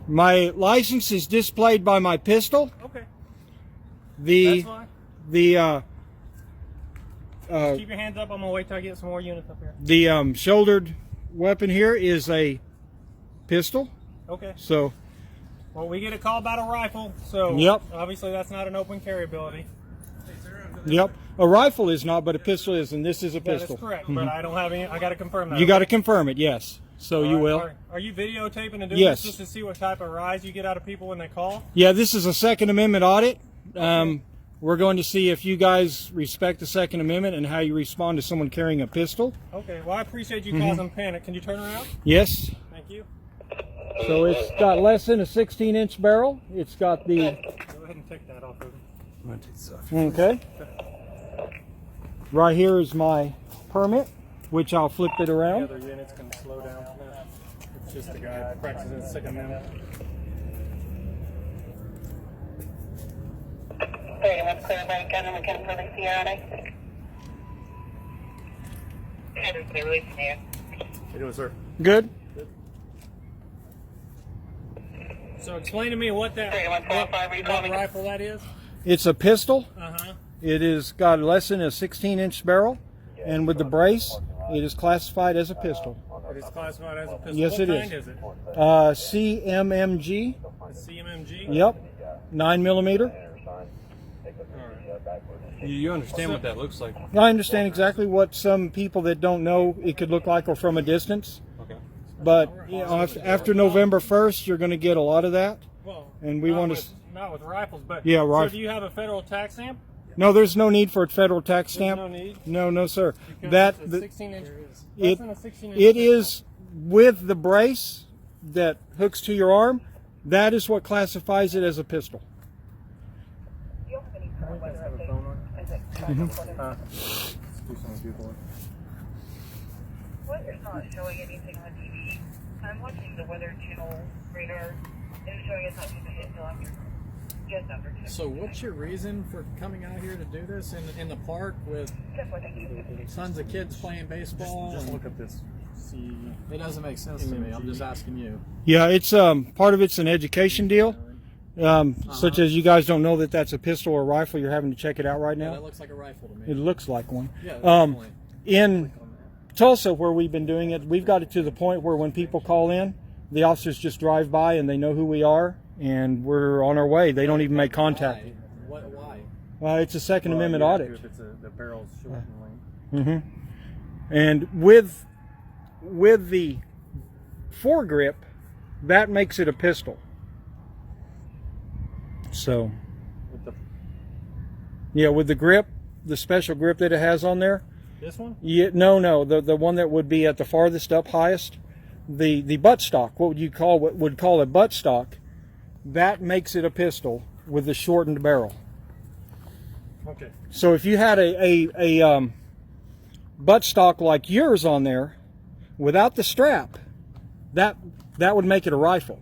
My license is displayed by my pistol. Okay. The That's fine. the Keep your hands up. I'm gonna wait till I get some more units up here. the shouldered weapon here is a pistol. Okay. So Well, we get a call about a rifle, so Yep. obviously that's not an open carry ability. yep, a rifle is not, but a pistol is, and this is a That pistol. is correct, but I don't have any. I got to confirm that. You got to confirm it, yes. So you will. Are you videotaping and doing Yes. this just to see what type of rise you get out of people when they call? Yeah, this is a Second Amendment audit. We're going to see if you guys respect the Second Amendment and how you respond to someone carrying a pistol. Okay. Well, I appreciate you causing panic. Can you turn around? Yes. Thank you. So it's got less than a 16-inch barrel. It's got the. Go ahead and take that off of him. Okay. Right here is my permit, which I'll flip it The around. other units can slow down. It's just a guy practicing the Second Amendment. 31 clear by gun and we can release the RNA. And we release the air. How you doing, sir? Good. So explain to me what that 3145 what recalling. rifle that is. It's a pistol. Uh-huh. It is got less than a 16-inch barrel, and with the brace, it is classified as a pistol. It is classified as a pistol. Yes, what it kind is. it? CMMG. A CMMG? Yep. 9mm. You understand what that looks like? I understand exactly what some people that don't know it could look like or from a distance. Okay. But you know, after November 1st, you're going to get a lot of that. Well, And we not want with- to. not with rifles, but Yeah, So rifle. do you have a federal tax stamp? No, there's no need for a federal tax There's stamp. no need. No, no, sir. Because That it's a the, 16 inch. it Less than a 16 inch it pistol. is with the brace that hooks to your arm. That is what classifies it as a pistol. You guys have a phone on? Let's do some people. What is not showing anything on TV? I'm watching the Weather Channel radar. It's showing it's not going to hit until after, just after 2. So what's your reason for coming out here to do this in the park with tons of kids playing baseball? Just and look at this. See. it doesn't make sense to me. I'm just asking you. Yeah, it's part of it's an education deal. Such as you guys don't know that that's a pistol or rifle. You're having to check it out right Yeah, now. that looks like a rifle to me. It looks like one. Yeah, Um, definitely. in Tulsa, where we've been doing it, we've got it to the point where when people call in, the officers just drive by and they know who we are, and we're on our way. They don't even make contact. Why? It's a Second Amendment audit. If it's the barrel's short and length. And with the foregrip, that makes it a pistol. So, With the, yeah, with the grip, the special grip that it has on there. this one? Yeah, no, the one that would be at the farthest up highest, the buttstock. What would call a buttstock? That makes it a pistol with the shortened barrel. Okay. So if you had a buttstock like yours on there, without the strap, that would make it a rifle.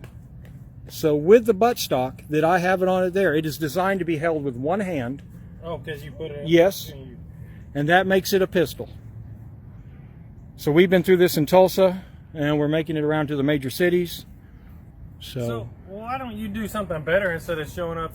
So with the buttstock that I have it on it there, it is designed to be held with one hand, Oh, because you put it in. Yes. and that makes it a pistol. So we've been through this in Tulsa, and we're making it around to the major cities. So why don't you do something better instead of showing up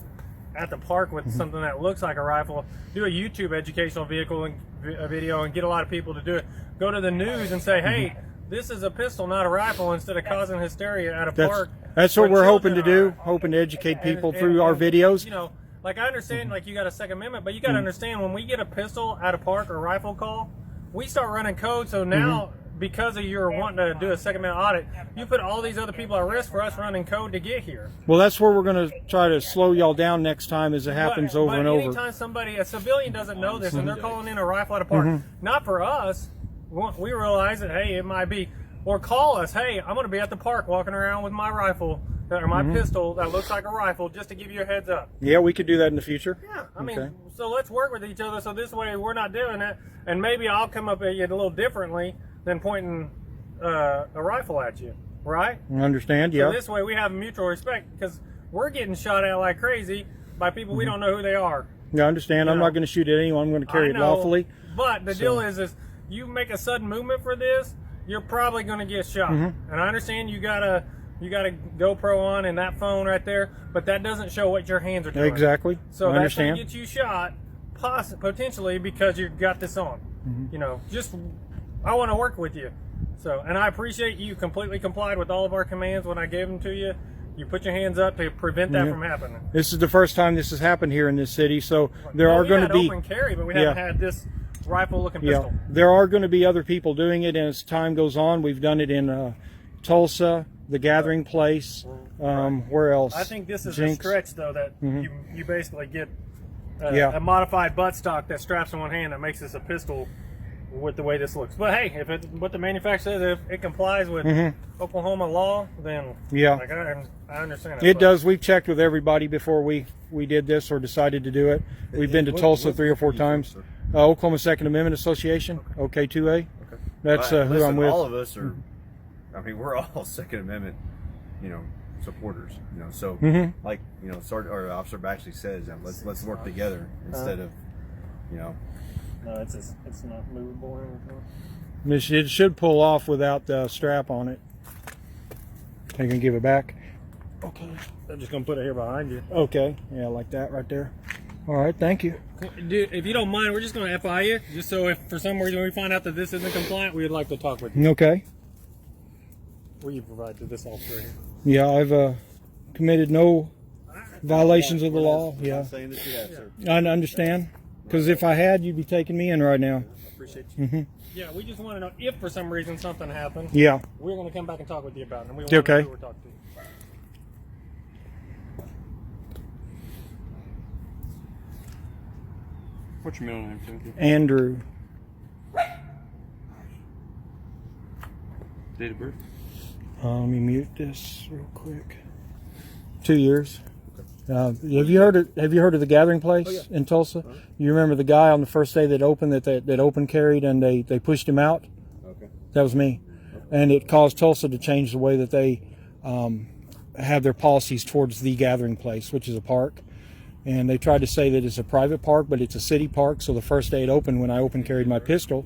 at the park with something that looks like a rifle? Do a YouTube educational vehicle and a video and get a lot of people to do it. Go to the news and say, hey, this is a pistol, not a rifle, instead of causing hysteria at a park. That's what where we're hoping to children do, are. hoping to educate people And- through our and, videos. You know, like I understand, like you got a Second Amendment, but you got to understand when we get a pistol at a park or a rifle call, we start running code. So now, because of your wanting to do a Second Amendment audit, you put all these other people at risk for us running code to get here. Well, that's where we're going to try to slow y'all down next time as it happens over but and over. anytime a civilian doesn't know this and they're calling in a rifle at a park, not for us, we realize that, hey, it might be, or call us, hey, I'm going to be at the park walking around with my rifle or my pistol that looks like a rifle, just to give you a heads up. Yeah, we could do that in the future. Yeah, I mean, Okay. so let's work with each other so this way we're not doing that, and maybe I'll come up at you a little differently than pointing a rifle at you, right? I understand, So yeah. this way we have mutual respect, because we're getting shot at like crazy by people we don't know who they are. Yeah, I understand. I'm know. not going to shoot at anyone. I'm going to carry I it know, lawfully. But the deal is you make a sudden movement for this, you're probably going to get shot. Mm-hmm. And I understand you got a GoPro on and that phone right there, but that doesn't show what your hands are doing. Exactly. So I that's going understand. to get you shot, potentially because you've got this on. Mm-hmm. You know, just I want to work with you. So, and I appreciate you completely complied with all of our commands when I gave them to you. You put your hands up to prevent that Yeah. from happening. This is the first time this has happened here in this city, so there are going to be open carry, but we Yeah. haven't had this rifle-looking yeah, pistol. there are going to be other people doing it, and as time goes on, we've done it in Tulsa, the Gathering Place. Where else? I think this is Jinx. a stretch, though, that you basically get Yeah. a modified buttstock that straps in one hand that makes this a pistol with the way this looks. But hey, what the manufacturer says, if it complies with Oklahoma law, then Yeah. like, I understand It but- does. We've checked with everybody before we did this or decided to do it. We've been to Tulsa 3 or 4 times. Oklahoma Second Amendment Association, OK2A. That's who Listen, I'm with. all of us are. I mean, we're all Second Amendment, supporters. So like Sergeant or Officer Baxley says, let's work together instead of, No, it's not movable or anything. It should pull off without the strap on it. I can give it back. Okay. I'm just gonna put it here behind you. Okay, yeah, like that right there. All right, thank you. Dude, if you don't mind, we're just gonna FI you, just so if for some reason we find out that this isn't compliant, we'd like to talk with you. Okay. Will you provide to this officer here? Yeah, I've committed no violations of the law. I'm Yeah, not saying that you have, sir. I understand. Because if I had, you'd be taking me in right now. Appreciate you. Yeah, we just want to know if for some reason something happened. Yeah. We're going to come back and talk with you about it. And we want Okay. to know who we're talking to. What's your middle name, Timothy? Andrew. Date of birth? Let me mute this real quick. 2 years. Have you heard of the Gathering Place in Tulsa? You remember the guy on the first day that opened that open carried and they pushed him out? Okay. That was me, and it caused Tulsa to change the way that they have their policies towards the Gathering Place, which is a park. And they tried to say that it's a private park, but it's a city park. So the first day it opened, when I open carried my pistol,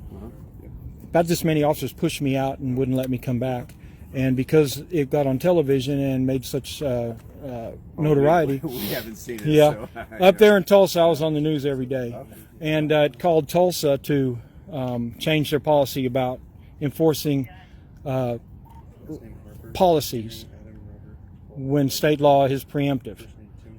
about this many officers pushed me out and wouldn't let me come back. And because it got on television and made such notoriety, We haven't seen it. yeah, So, up there in Tulsa, I was on the news every day, and it called Tulsa to change their policy about enforcing policies when state law is preemptive.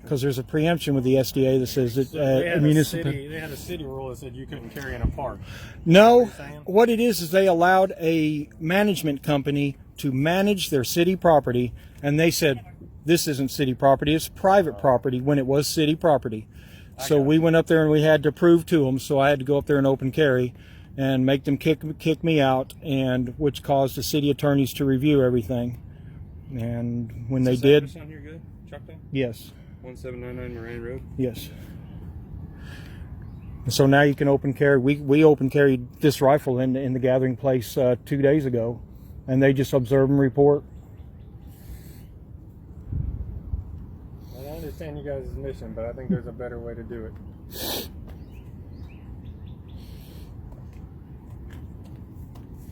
Because there's a preemption with the SDA that says that They had, municipal. they had a city rule that said you couldn't carry in a park. No, saying? what it is they allowed a management company to manage their city property, and they said this isn't city property, it's private property when it was city property. So we went up there and we had to prove to them, so I had to go up there and open carry and make them kick me out, and which caused the city attorneys to review everything. And when they did, Address on here good? Chucktown? yes. 1799 Moran Road. Yes. So now you can open carry. We open carried this rifle in the Gathering Place 2 days ago, and they just observe and report. Well, I understand you guys' mission, but I think there's a better way to do it.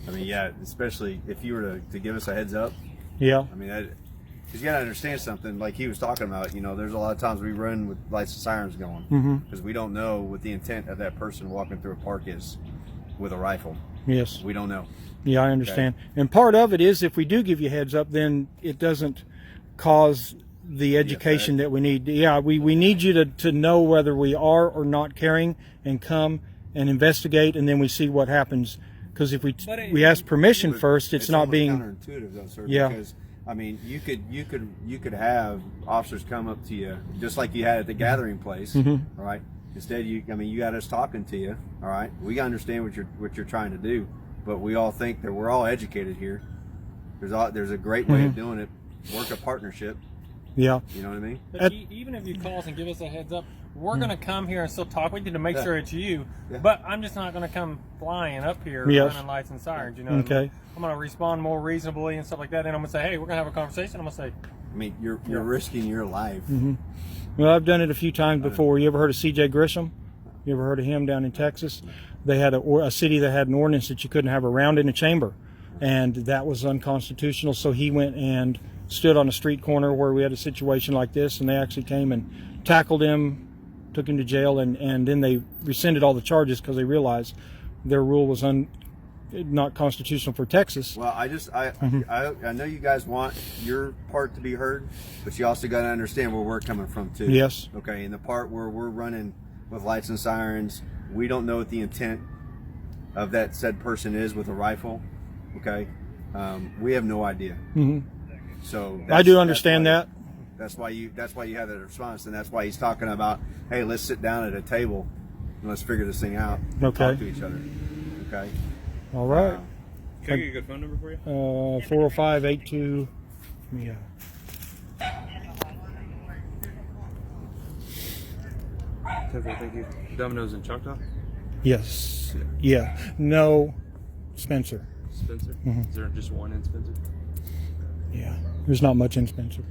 I mean, yeah, especially if you were to give us a heads up. Yeah. I mean, because you got to understand something. Like he was talking about, there's a lot of times we run with lights and sirens going because we don't know what the intent of that person walking through a park is with a rifle. Yes. We don't know. Yeah, I understand. And part of it is if we do give you heads up, then it doesn't cause the education that we need. Yeah, we need you to know whether we are or not carrying and come and investigate, and then we see what happens. Because if we ask permission first, it's not almost being. counterintuitive, though, sir. Yeah. Because I mean, you could have officers come up to you just like you had at the Gathering Place, all right? Instead, you got us talking to you, all right? We understand what you're trying to do, but we all think that we're all educated here. There's a great way of doing it. Work a partnership. Yeah. You know what I mean? But even if you call us and give us a heads up, we're going to come here and still talk with you to make Yeah. sure it's you. Yeah. But I'm just not going to come flying up here Yes. running lights and sirens. You know what I Okay. mean? I'm going to respond more reasonably and stuff like that. And I'm going to say, hey, we're going to have a conversation. I'm going to say, I mean, you're risking your life. Well, I've done it a few times before. You ever heard of C.J. Grisham? You ever heard of him down in Texas? They had a city that had an ordinance that you couldn't have a round in a chamber. and that was unconstitutional. So he went and stood on a street corner where we had a situation like this, and they actually came and tackled him, took him to jail, and then they rescinded all the charges because they realized their rule was not constitutional for Texas. Well, I know you guys want your part to be heard, but you also got to understand where we're coming from too. Yes. Okay. In the part where we're running with lights and sirens, we don't know what the intent of that said person is with a rifle. Okay. We have no idea. So I do understand that. That's why you have that response, and that's why he's talking about, hey, let's sit down at a table and let's figure this thing out. Okay. Talk to each other. Okay. All right. Can I get a good phone number for you? 405-82. Yeah. Thank you. Domino's in Choctaw? Yes. Yeah. No, Spencer. Spencer? Is there just one in Spencer? Yeah. There's not much in Spencer.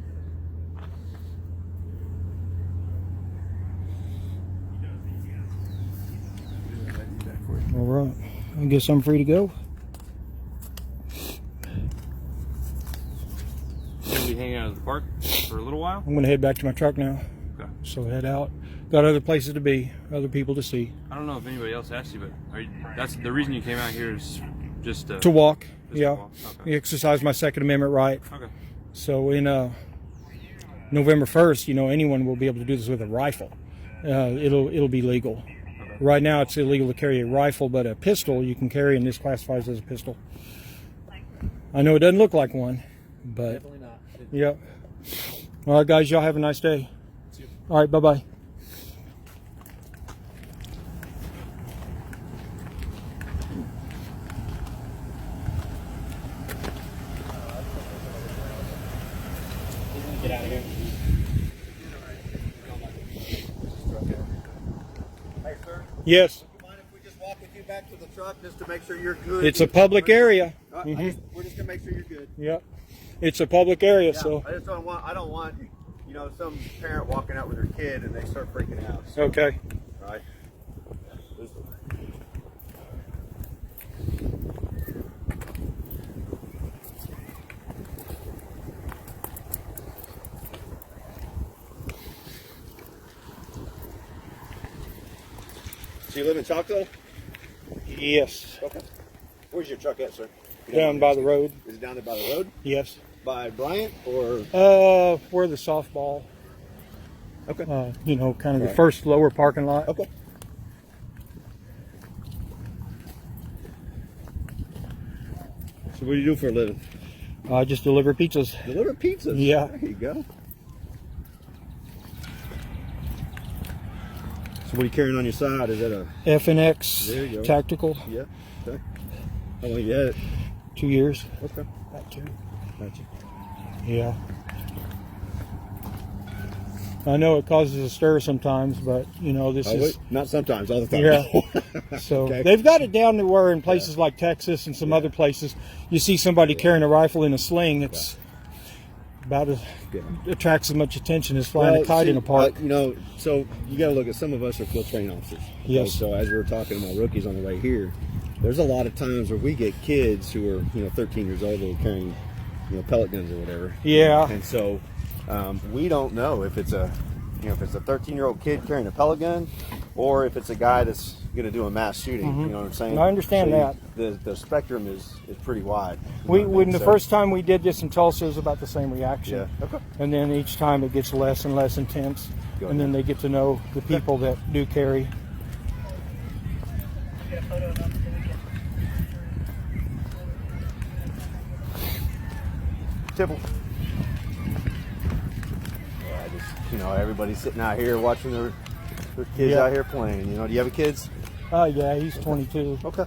All right. I guess I'm free to go. You're going to be hanging out at the park for a little while? I'm going to head back to my truck now. Okay. So head out. Got other places to be, other people to see. I don't know if anybody else asked you, but that's the reason you came out here is just To walk. Just to Yeah. walk. Okay. Exercise my Second Amendment right. Okay. So in November 1st, anyone will be able to do this with a rifle. It'll be legal. Right now, it's illegal to carry a rifle, but a pistol you can carry, and this classifies as a pistol. I know it doesn't look like one, but Definitely not. yep. All right, guys, y'all have a nice day. All right, bye-bye. Get out of here. Hey, sir. Yes, Do you mind if we just walk with you back to the truck just to make sure you're good? it's a public area. We're just gonna make sure you're good. Yep, it's a public area, Yeah, so I don't want some parent walking out with their kid and they start freaking out. So, okay. right. So you live in Choctaw? Yes, Okay. Where's your truck at, sir? down by the road. Is it down there by the road? Yes. By Bryant or? Where the softball. Okay. Kind of the Right. first lower parking lot. Okay. So what do you do for a living? I just deliver pizzas. Deliver pizzas. Yeah. There you go. So what are you carrying on your side? Is that a? FNX There you go. tactical. Yeah. Okay. How long you had it? 2 years. Okay. About 2. Gotcha. Yeah. I know it causes a stir sometimes, but this Oh, is. wait. Not sometimes, all the time. Yeah. So Okay. they've got it down to where in places like Texas and some other places, you see somebody carrying a rifle in a sling. It's about as attracts as much attention as flying a kite in a park. So you got to look at, some of us are field training officers. Okay? Yes. So as we were talking to my rookies on the way here, there's a lot of times where we get kids who are 13 years old and carrying pellet guns or whatever. Yeah. And so we don't know if it's a 13-year-old kid carrying a pellet gun, or if it's a guy that's going to do a mass shooting. You know what I'm saying? I understand that. The spectrum is pretty wide. When the first time we did this in Tulsa, it was about the same reaction. Yeah. Okay. And then each time it gets less and less intense. Go And then they get to know the people that do carry. Get a photo of them so we can. Tipple. Yeah, just everybody's sitting out here watching their kids Yeah. out here playing. Do you have kids? Yeah, he's 22. Okay.